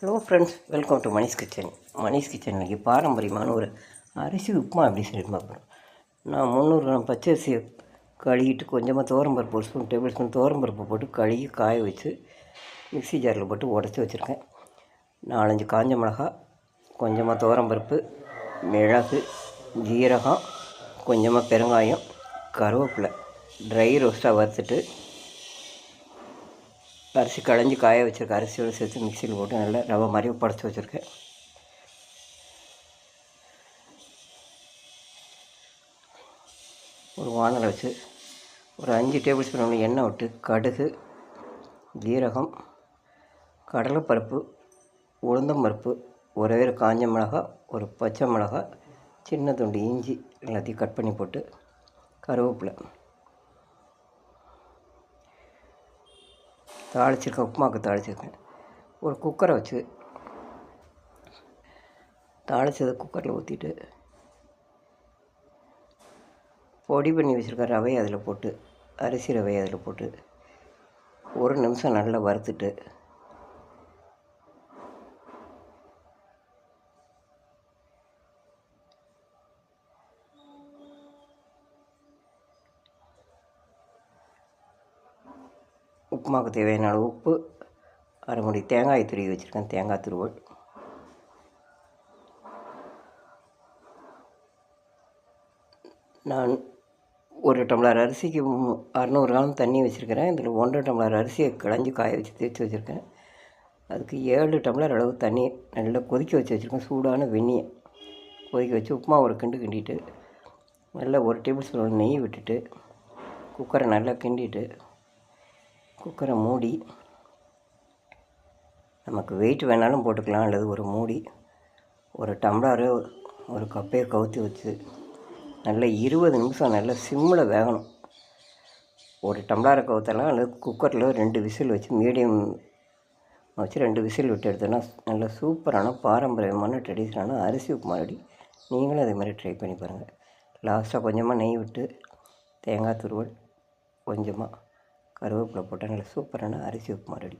Hello friends, welcome to Manish kitchen. Manish kitchen இன்றைக்கி பாரம்பரியமான ஒரு அரிசி உப்புமா எப்படி செய்ய பார்க்குறோம். நான் 300 கிராம் பச்சரிசியை கழுகிட்டு கொஞ்சமாக துவரம்பருப்பு, ஒரு ஸ்பூன் டேபிள் ஸ்பூன் துவரம்பருப்பு போட்டு கழுகி காய வச்சு மிக்ஸி ஜாரில் போட்டு உடச்சி வச்சுருக்கேன். 4-5 காஞ்ச மிளகா, கொஞ்சமாக துவரம்பருப்பு, மிளகு, ஜீரகம், கொஞ்சமாக பெருங்காயம், கருவேப்பிலை ட்ரை ரோஸ்ட்டாக வறுத்துட்டு அரிசி களைஞ்சி காய வச்சுருக்கேன். அரிசியோடு சேர்த்து மிக்சியில் போட்டு நல்லா ரவை மாதிரி படைச்சி வச்சுருக்கேன். ஒரு வானலை வச்சு ஒரு 5 டேபிள் ஸ்பூன் எண்ணெய் விட்டு கடுகு, ஜீரகம், கடலைப்பருப்பு, உளுந்தம்பருப்பு, ஒரே ஒரு காஞ்ச மிளகா, ஒரு பச்சை மிளகா, சின்ன துண்டு இஞ்சி எல்லாத்தையும் கட் பண்ணி போட்டு கருவேப்பிலை தாளிச்சிருக்கேன். உப்புமாவுக்கு தாளிச்சிருக்கேன். ஒரு குக்கரை வச்சு தாளித்ததை குக்கரில் ஊற்றிட்டு பொடி பண்ணி வச்சுருக்க ரவையை அதில் போட்டு, அரிசி ரவையை அதில் போட்டு 1 நிமிஷம் நல்லா வறுத்துட்டு உப்புமாவுக்கு தேவையான அளவு உப்பு, அரை மூடி தேங்காய் துருவி வச்சுருக்கேன். தேங்காய் துருவல், நான் 1 டம்ளர் அரிசிக்கு 600 கிராம் தண்ணி வச்சுருக்கிறேன். இதில் 1.5 டம்ளர் அரிசியை களைஞ்சி காய வச்சு தேய்ச்சி வச்சுருக்கேன். அதுக்கு 7 டம்ளர் அளவு தண்ணி நல்லா கொதிக்க வச்சு வச்சுருக்கேன். சூடான வெந்நியை கொதிக்க வச்சு உப்புமா ஒரு கிண்டிட்டு நல்லா 1 டேபிள் ஸ்பூன் நெய் விட்டுட்டு குக்கரை நல்லா கிண்டிட்டு குக்கரை மூடி, நமக்கு வெயிட் வேணாலும் போட்டுக்கலாம், அல்லது ஒரு மூடி ஒரு டம்ளரு ஒரு கப்பையை கவுத்தி வச்சு நல்லா 20 நிமிஷம் நல்லா சிம்மில் வேகணும். ஒரு டம்ளரை கவுத்தலாம், அல்லது குக்கரில் 2 விசில் வச்சு மீடியம் வச்சு 2 விசில் விட்டு எடுத்தோன்னா நல்ல சூப்பரான பாரம்பரியமான ட்ரெடிஷ்னலான அரிசி உப்புமா ரெடி. நீங்களும் அதே மாதிரி ட்ரை பண்ணி பாருங்கள். லாஸ்ட்டாக கொஞ்சமாக நெய் விட்டு தேங்காய் துருவல், கொஞ்சமாக கருவேப்பிலை போட்டால் நல்ல சூப்பரான அரிசி உப்புமா ரெடி.